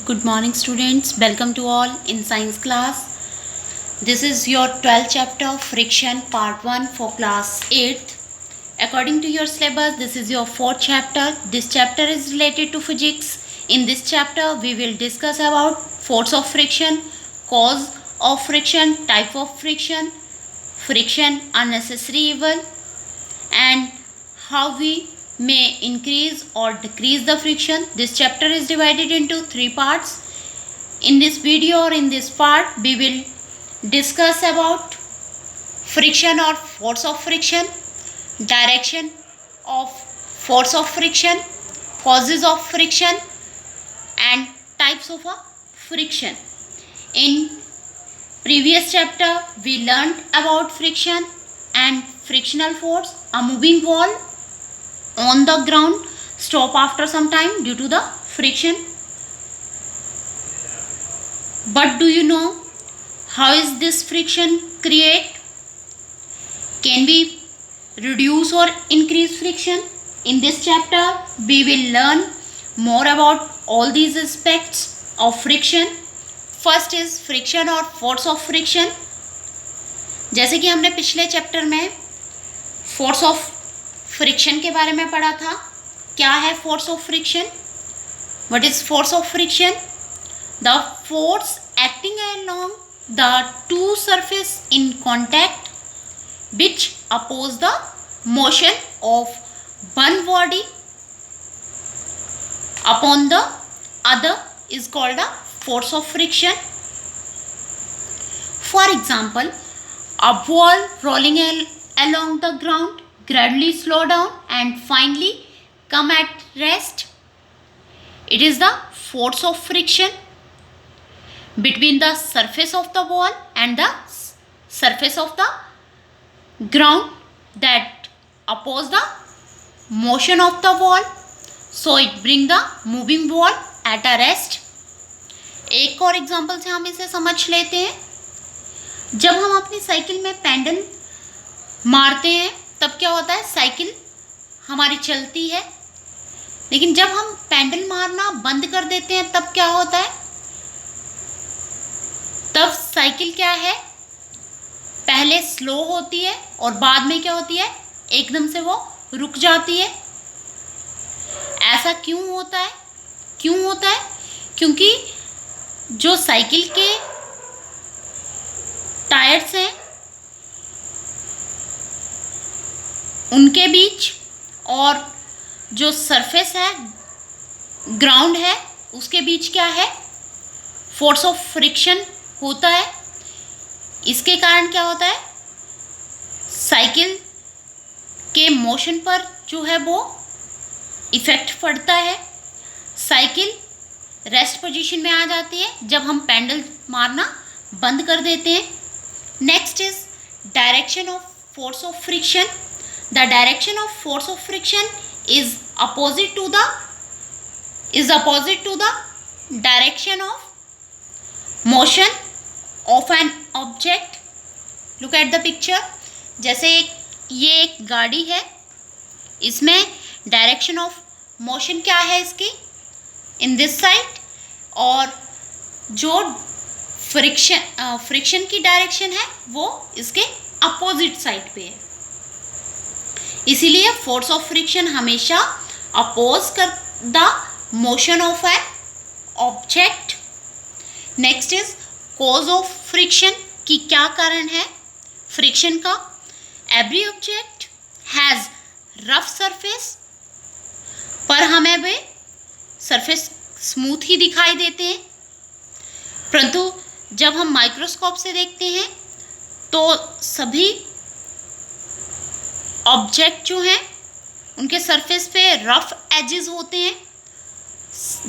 Good morning students, welcome to all in science class. This is your 12th chapter friction part 1 for class 8th. According to your syllabus, this is your 4th chapter. This chapter is related to physics. In this chapter, we will discuss about force of friction, cause of friction, type of friction, friction unnecessary evil, and how we may increase or decrease the friction. This chapter is divided into 3 parts. In this video or in this part, we will discuss about friction or force of friction, direction of force of friction, causes of friction, and types of a friction. In previous chapter, we learned about friction and frictional force. A moving wall on the ground stop after some time due to the friction. But do you know how is this friction create? Can we reduce or increase friction? In this chapter, we will learn more about all these aspects of friction. First is friction or force of friction. जैसे कि हमने पिछले chapter में force of friction के बारे में पढ़ा था. क्या है force of friction? What is force of friction? The force acting along the two surface in contact which oppose the motion of one body upon the other is called a force of friction. For example, a ball rolling along the ground gradually slow down and finally come at rest. It is the force of friction between the surface of the ball and the surface of the ground that oppose the motion of the ball. So it bring the moving ball at a rest. एक और example से हम इसे समझ लेते हैं. जब हम अपनी साइकिल में पैडल मारते हैं तब क्या होता है? साइकिल हमारी चलती है. लेकिन जब हम पैडल मारना बंद कर देते हैं तब क्या होता है? तब साइकिल क्या है? पहले स्लो होती है और बाद में क्या होती है? एकदम से वो रुक जाती है. ऐसा क्यों होता है? क्योंकि जो साइकिल के टायर्स हैं उनके बीच और जो सरफेस है, ग्राउंड है, उसके बीच क्या है? फोर्स ऑफ फ्रिक्शन होता है. इसके कारण क्या होता है? साइकिल के मोशन पर जो है वो इफेक्ट पड़ता है. साइकिल रेस्ट पोजीशन में आ जाती है जब हम पैडल मारना बंद कर देते हैं. Next is direction of force of friction. The direction of force of friction is opposite to the direction of motion of an object. Look at the picture. जैसे ये एक गाड़ी है, इसमें डायरेक्शन ऑफ मोशन क्या है इसकी? In this side. और जो फ्रिक्शन की डायरेक्शन है वो इसके अपोजिट साइड पे है. इसीलिए फोर्स ऑफ फ्रिक्शन हमेशा अपोज कर the motion of an object. Next is cause of friction. की क्या कारण है फ्रिक्शन का? Every object has rough surface. पर हमें वे सरफेस स्मूथ ही दिखाई देते हैं, परंतु जब हम माइक्रोस्कोप से देखते हैं तो सभी ऑब्जेक्ट जो हैं उनके सरफेस पे रफ एजेस होते हैं.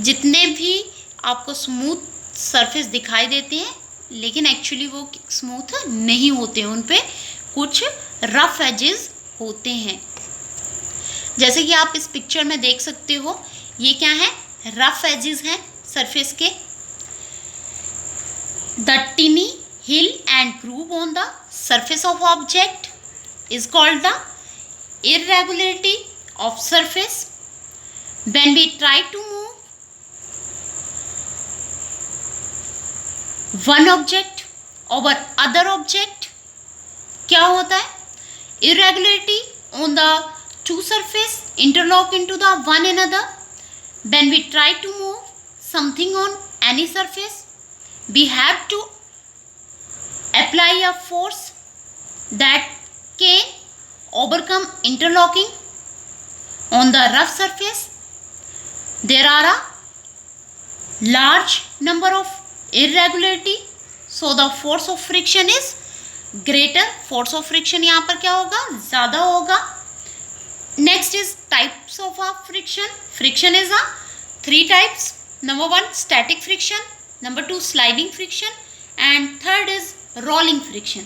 जितने भी आपको स्मूथ सरफेस दिखाई देते हैं लेकिन एक्चुअली वो स्मूथ नहीं होते हैं, उन पे कुछ रफ एजेस होते हैं. जैसे कि आप इस पिक्चर में देख सकते हो, ये क्या है? रफ एजेस हैं सरफेस के. The टिनी hill and groove on the surface of object is called the irregularity of surface. When we try to move one object over other object क्या होता है? Irregularity on the two surface interlock into the one another. When we try to move something on any surface, we have to apply a force that can overcome interlocking on the rough surface. There are a large number of irregularity, so the force of friction is greater. Force of friction यहाँ पर क्या होगा? ज़्यादा होगा. Next is types of a friction. Friction is a three types. Number one, static friction. Number two, sliding friction. And third is rolling friction.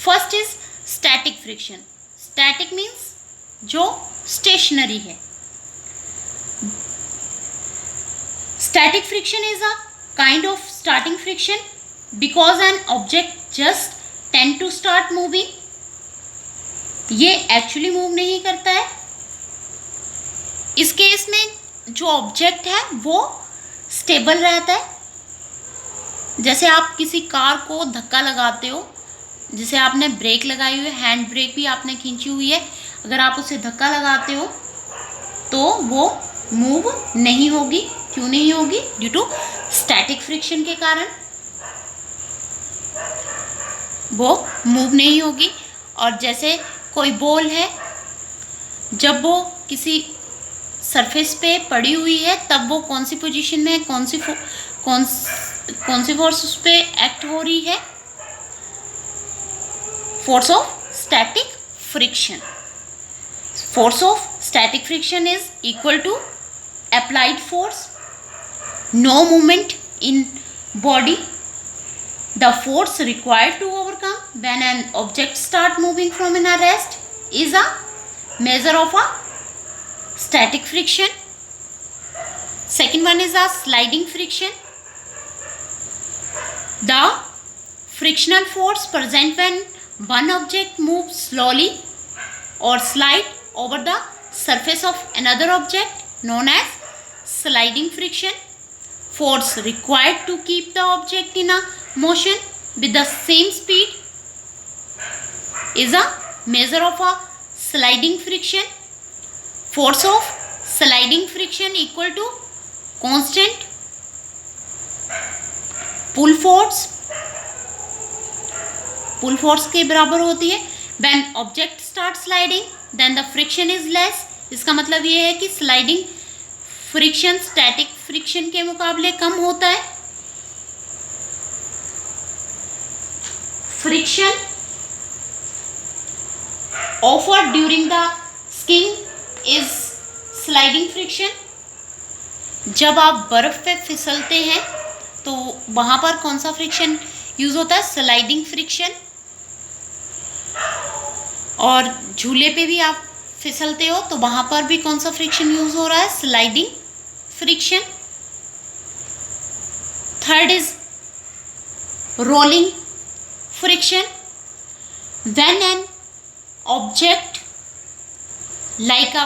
First is static friction. Static means जो stationary है. Static friction is a kind of starting friction because an object just tend to start moving. ये actually move नहीं करता है. इस case में जो object है वो स्टेबल रहता है. जैसे आप किसी कार को धक्का लगाते हो, जैसे आपने ब्रेक लगाई हुई है, हैंड ब्रेक भी आपने खींची हुई है, अगर आप उसे धक्का लगाते हो तो वो मूव नहीं होगी. क्यों नहीं होगी? ड्यू टू स्टैटिक फ्रिक्शन के कारण वो मूव नहीं होगी. और जैसे कोई बॉल है, जब वो किसी सरफेस पे पड़ी हुई है तब वो कौन सी पोजीशन में है, कौन सी फोर्स उस पे एक्ट हो रही है? Force of static friction. Force of static friction is equal to applied force, no movement in body. The force required to overcome when an object start moving from an rest is a measure of a static friction. Second one is a sliding friction. The frictional force present when one object moves slowly or slide over the surface of another object known as sliding friction. Force required to keep the object in a motion with the same speed is a measure of a sliding friction. Force of sliding friction equal to constant pull force. Pull force के बराबर होती है. When object starts sliding then the friction is less. इसका मतलब ये है कि sliding friction static friction के मुकाबले कम होता है. Friction offered during the skiing is sliding friction. जब आप बर्फ पे फिसलते हैं तो वहां पर कौन सा फ्रिक्शन यूज होता है? Sliding friction. और झूले पे भी आप फिसलते हो तो वहां पर भी कौन सा फ्रिक्शन यूज हो रहा है? Sliding friction. Third is rolling friction. When an object like a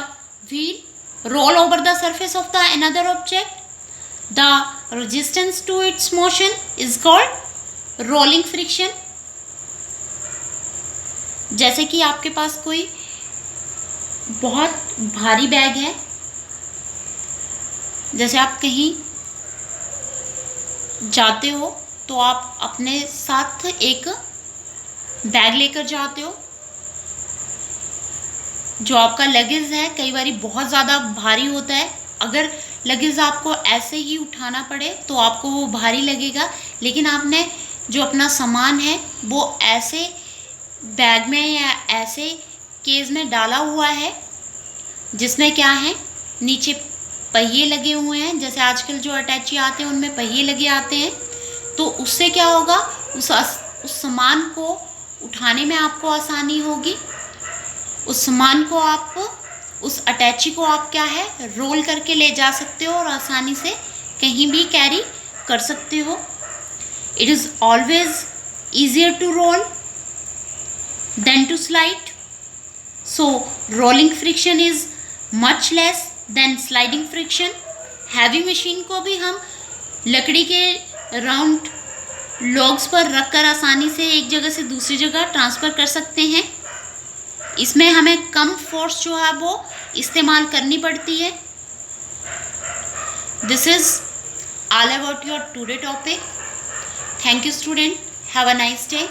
wheel roll over the surface of the another object, the resistance to its motion is called rolling friction. जैसे कि आपके पास कोई बहुत भारी bag है, जैसे आप कहीं जाते हो तो आप अपने साथ एक बैग लेकर जाते हो. जो आपका लगेज है कई बार बहुत ज़्यादा भारी होता है. अगर लगेज आपको ऐसे ही उठाना पड़े तो आपको वो भारी लगेगा, लेकिन आपने जो अपना सामान है वो ऐसे बैग में या ऐसे केस में डाला हुआ है जिसमें क्या है, नीचे पहिए लगे हुए हैं. जैसे आजकल जो अटैची आते हैं उनमें पहिए लगे आते हैं. तो उससे क्या होगा, उस सामान को उठाने में आपको आसानी होगी. उस सामान को आप, उस अटैची को आप क्या है, रोल करके ले जा सकते हो और आसानी से कहीं भी कैरी कर सकते हो. It is always easier to roll than to slide. So rolling friction is much less than sliding friction. Heavy machine को भी हम लकड़ी के राउंड लॉग्स पर रखकर आसानी से एक जगह से दूसरी जगह ट्रांसफ़र कर सकते हैं। इसमें हमें कम फोर्स जो है वो इस्तेमाल करनी पड़ती है। This is all about your today topic. Thank you student, have a nice day.